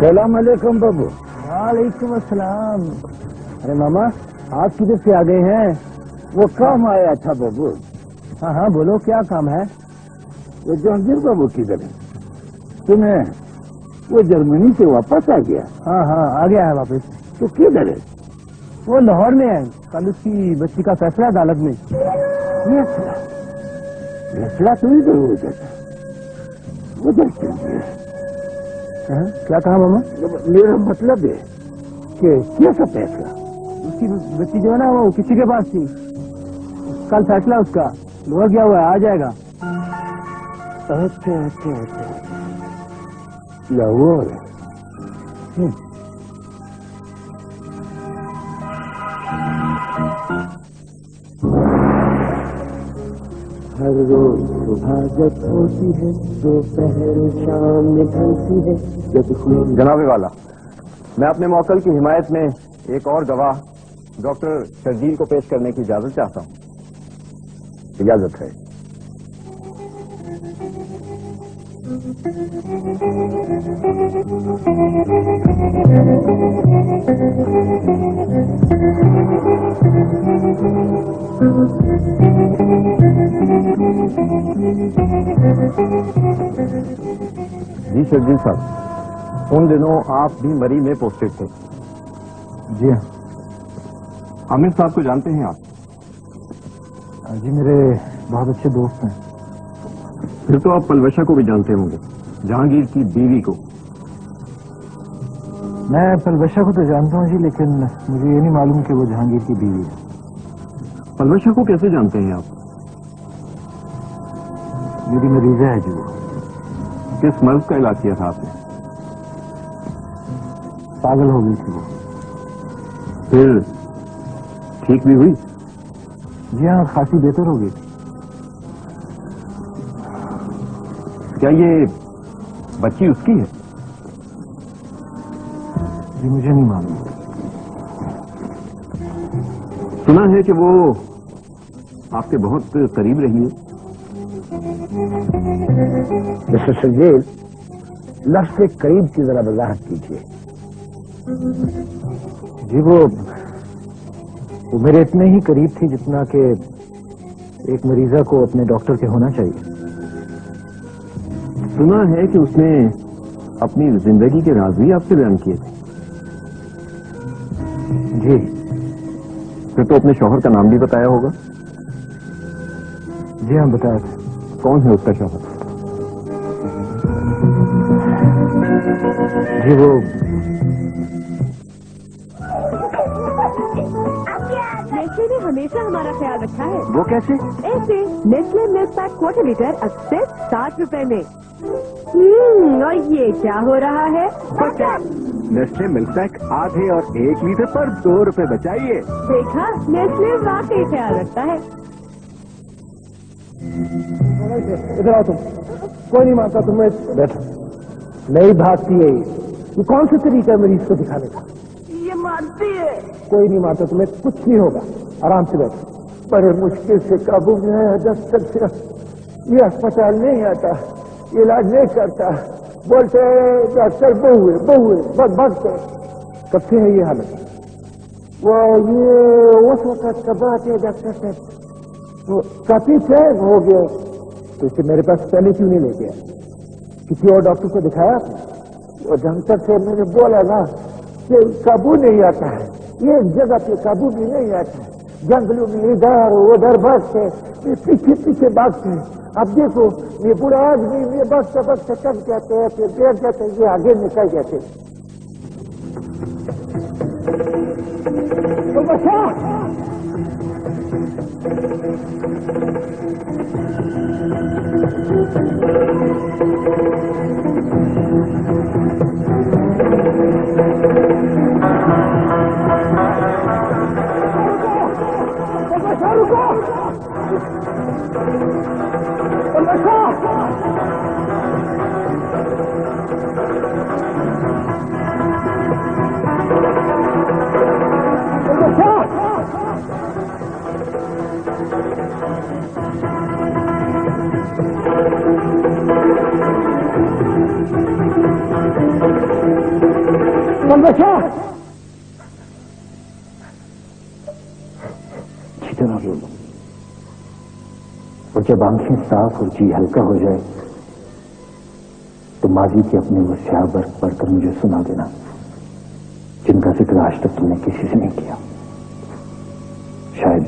सलाम अलैकुम बाबू। वालेकुम अस्सलाम। अरे मामा आप किधर से आ गए हैं? वो काम आया था बाबू। हाँ हाँ बोलो क्या काम है? वो जहांगीर बाबू किधर है? तुम्हें वो जर्मनी से वापस आ गया? हाँ हाँ आ गया है वापस। तो किधर है? वो लाहौर में है। कल उसकी बच्ची का फैसला अदालत में। फैसला तो इधर हो जाता, उधर क्यों गया? क्या कहा मामा? मेरा मतलब है कि कैसा फैसला? उसकी बच्ची जो है ना वो किसी के पास थी। कल फैसला उसका लाहौर गया हुआ है, आ जाएगा। अच्छा अच्छा अच्छा, लाहौर। हर रोज सुबह जब होती है दोपहर शाम में ढलती है जब खुशी। जनाबे वाला, मैं अपने मौकल की हिमायत में एक और गवाह डॉक्टर शर्जील को पेश करने की इजाजत चाहता हूँ। इजाजत है। जी शर्जील साहब, उन दिनों आप भी मरी में पोस्टेड थे। जी हाँ। आमिर साहब को जानते हैं आप? जी मेरे बहुत अच्छे दोस्त हैं। फिर तो आप पलवशा को भी जानते होंगे, जहांगीर की बीवी को। मैं पलवशा को तो जानता हूँ जी, लेकिन मुझे ये नहीं मालूम कि वो जहांगीर की बीवी है। पलवशा को कैसे जानते हैं आप? मेरी मरीजा है जी वो। किस मर्ज का इलाज किया था आपने? पागल हो गई थी वो। फिर ठीक भी हुई? जी हाँ, खासी बेहतर हो गई। क्या ये बच्ची उसकी है? जी मुझे नहीं मालूम। सुना है कि वो आपके बहुत करीब रही है। मिस्टर शर्जील, लफ्ज़ से करीब की जरा वजाहत कीजिए। जी वो मेरे इतने ही करीब थी जितना कि एक मरीजा को अपने डॉक्टर के होना चाहिए। सुना है कि उसने अपनी जिंदगी के राज भी आपसे बयान किए थे। जी। फिर तो अपने शौहर का नाम भी बताया होगा? जी हाँ बताया था। कौन है उसका शौहर? जी वो नेस्ले ने हमेशा हमारा ख्याल रखा है। वो कैसे? ऐसे Nestle milk pack quarter litre अब सिर्फ 60 रुपए में। और ये क्या हो रहा है? नेस्ले मिल्क पैक आधे और 1 लीटर पर 2 रुपए बचाइए। देखा, नेस्ले वाकई ख्याल रखता है। इधर आओ तुम। कोई नहीं मानता तुम्हें। बैठो। नहीं भागती है ये कौन सा तरीका है मरीज को दिखाने का? ये मानती है। कोई नहीं मानता, तुम्हें कुछ नहीं होगा। आराम से बैठो। बड़े मुश्किल से काबू में आया डॉक्टर से। ये अस्पताल नहीं आता, इलाज नहीं करता, बोलते डॉक्टर बहु है भगते। कब से है ये हालत? वो ये उस वक्त का बात है डॉक्टर साहब, वो काफी टाइम हो गया। तो इसे मेरे पास पहले क्यों नहीं ले गया? किसी और डॉक्टर को दिखाया? वो डॉक्टर से मैंने बोला ना कि काबू नहीं आता है, ये जगह पे काबू भी नहीं आता है। जंगलों में इधर उधर भागते, पीछे पीछे भागते हैं। अब देखो ये बुरा आदमी ये बख्त थक जाते हैं, फिर बैठ जाते हैं, ये आगे निकल जाते। तो बचा बच्चा जितना रो लो, और जब आंखें साफ और जी हल्का हो जाए तो माजी के अपने वो स्याह बर्फ पढ़कर मुझे सुना देना, जिनका जिक्र आज तक तुमने किसी से नहीं किया। शायद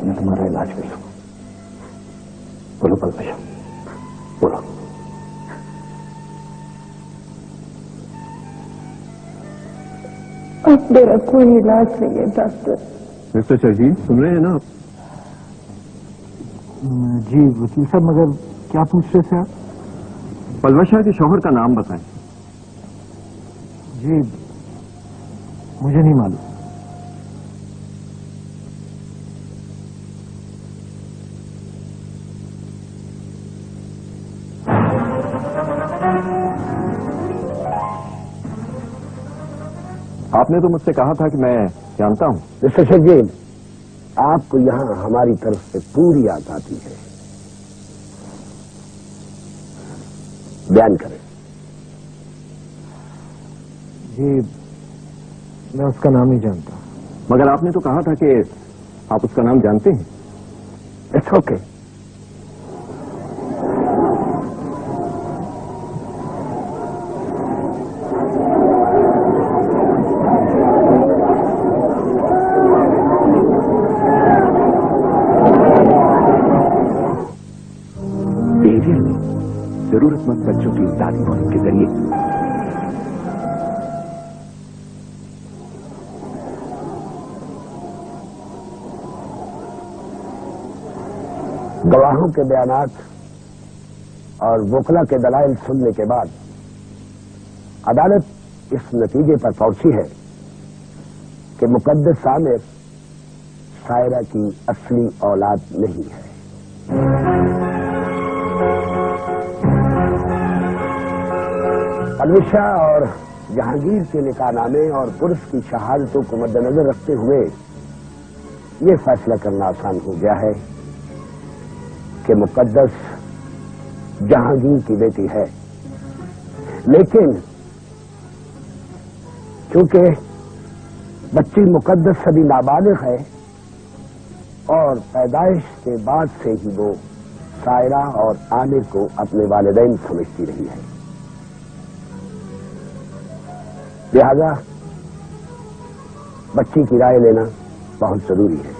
मैं तुम्हारा इलाज कर सकूं। बोलो पलवशा, बोलो। अब मेरा कोई इलाज नहीं है डॉक्टर। मिस्टर शर्जील, सुन रहे हैं ना आप? जी वकील साहब, मगर क्या पूछ रहे थे आप? पलवशा के शौहर का नाम बताएं। जी मुझे नहीं मालूम। आपने तो मुझसे कहा था कि मैं जानता हूं। मिस्टर शर्जील, आपको यहां हमारी तरफ से पूरी आजादी है, बयान करें। जी मैं उसका नाम नहीं जानता। मगर आपने तो कहा था कि आप उसका नाम जानते हैं। It's okay. एरिया में जरूरतमंद बच्चों की इमदादी मुहिम के जरिए गवाहों के बयानात और वकला के दलाइल सुनने के बाद अदालत इस नतीजे पर पहुंची है कि मुकद्दस आमिर सायरा की असली औलाद नहीं है। पलवशा और जहांगीर के निकाहनामे और पुरुष की शहादतों को मद्देनजर रखते हुए ये फैसला करना आसान हो गया है कि मुकद्दस जहांगीर की बेटी है, लेकिन चूंकि बच्ची मुकद्दस अभी नाबालिग है और पैदाइश के बाद से ही वो सायरा और आमिर को अपने वालिदैन समझती रही है, लिहाजा बच्ची की राय लेना बहुत जरूरी है।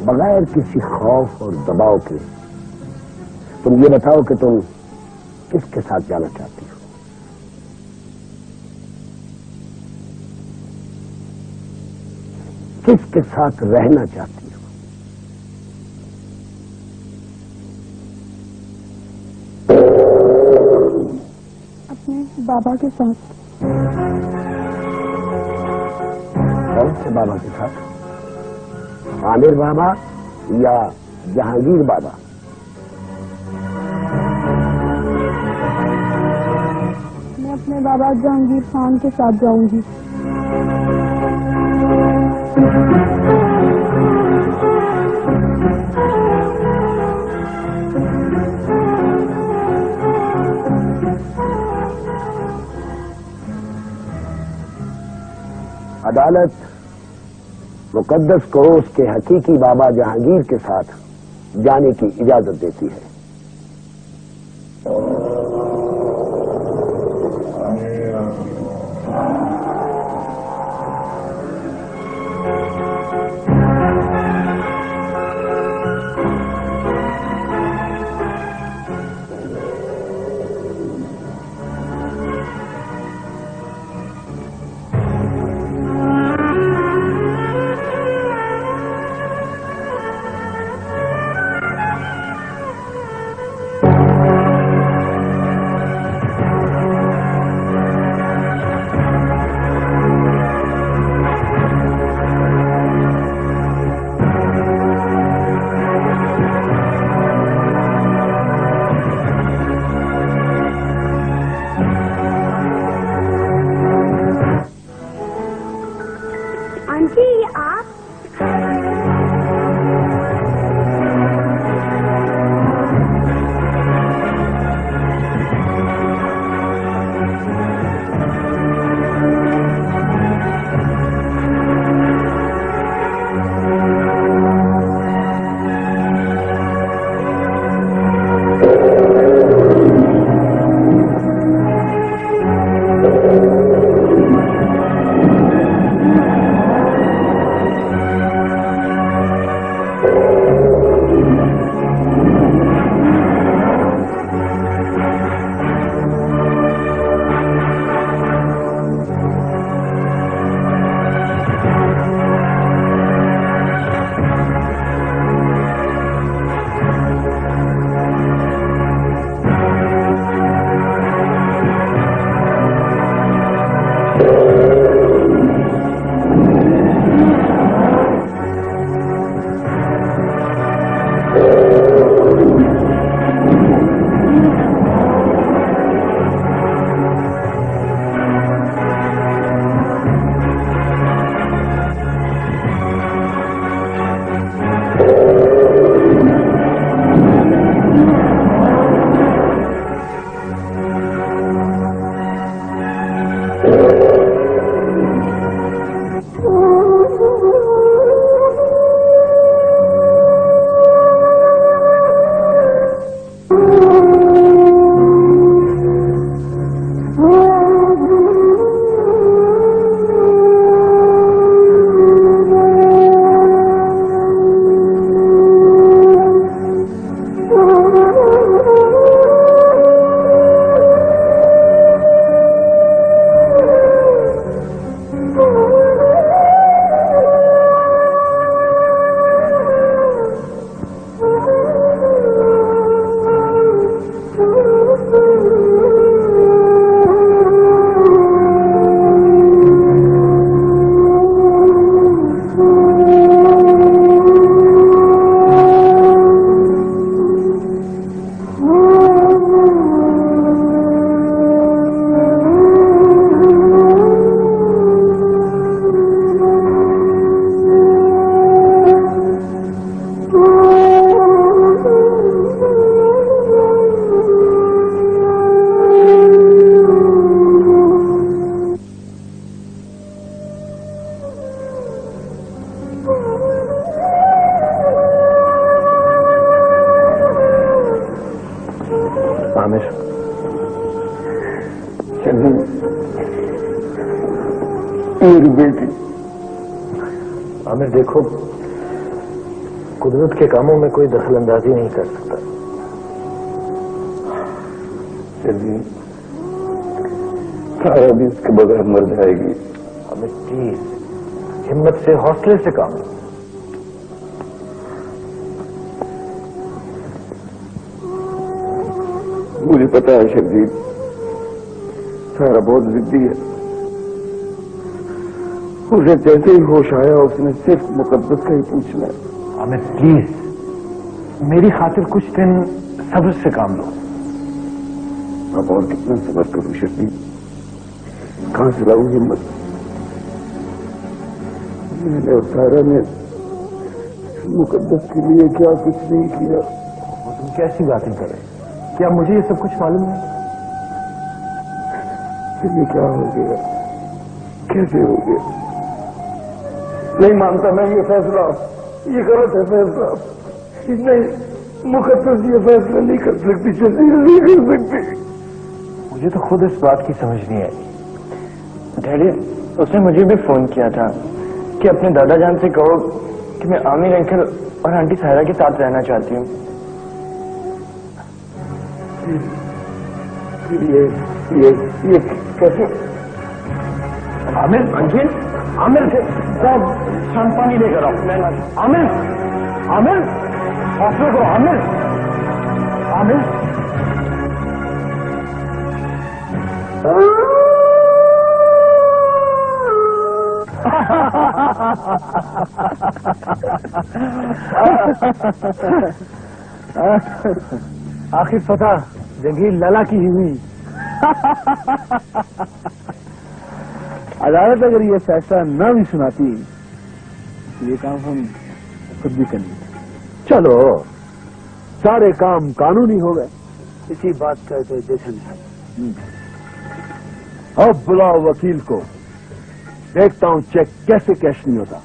बगैर किसी खौफ और दबाव के तुम ये बताओ कि तुम किसके साथ जाना चाहती हो? किसके साथ रहना चाहती हो? अपने बाबा के साथ। कौन से बाबा के साथ? आमिर बाबा या जहांगीर बाबा? मैं अपने बाबा जहांगीर खान के साथ जाऊंगी। अदालत मुकद्दस को उसके हकीकी बाबा जहांगीर के साथ जाने की इजाजत देती है। आमिर, मेरी बेटी। आमिर देखो, कुदरत के कामों में कोई दखल अंदाजी नहीं कर सकता। सारा भी इसके बगैर मर जाएगी। आमिर प्लीज, हिम्मत से, हौसले से काम लो। मुझे पता है शब्जीर, सारा बहुत जिद्दी है। उसे जैसे ही होश आया उसने सिर्फ मुकद्दस का ही पूछना है। आमिर प्लीज, मेरी खातिर कुछ दिन सब्र से काम लो। अब और कितना सब्र करूं शब्जीर, कहां से लाऊं हिम्मत। मैंने और सारा ने मुकद्दस के लिए क्या कुछ नहीं किया। तुम कैसी बातें कर रहे? क्या मुझे ये सब कुछ मालूम है? ये क्या हो गया, कैसे हो गया? नहीं मानता मैं ये फैसला, ये गलत है फैसला। नहीं, मुकद्दस ये फैसला नहीं कर सकती, शजीर नहीं कर सकती। मुझे तो खुद इस बात की समझ नहीं आई। डैडी, उसने मुझे भी फोन किया था कि अपने दादा जान से कहो कि मैं आमिर अंकल और आंटी सायरा के साथ रहना चाहती हूँ। ये कैसे? आमिर, अंजिल, आमिर शांत पानी लेकर आओ। आमिर, आमिर, हौसले करो। आमिर, आमिर, आखिर फतह जंगीर लला की ही हुई। अदालत अगर ये फैसला न भी सुनाती ये काम हम खुद भी कर लेंगे। चलो, सारे काम कानूनी हो गए। इसी बात कहते जैसे अब बुलाओ वकील को, देखता हूं चेक कैसे कैश नहीं होता।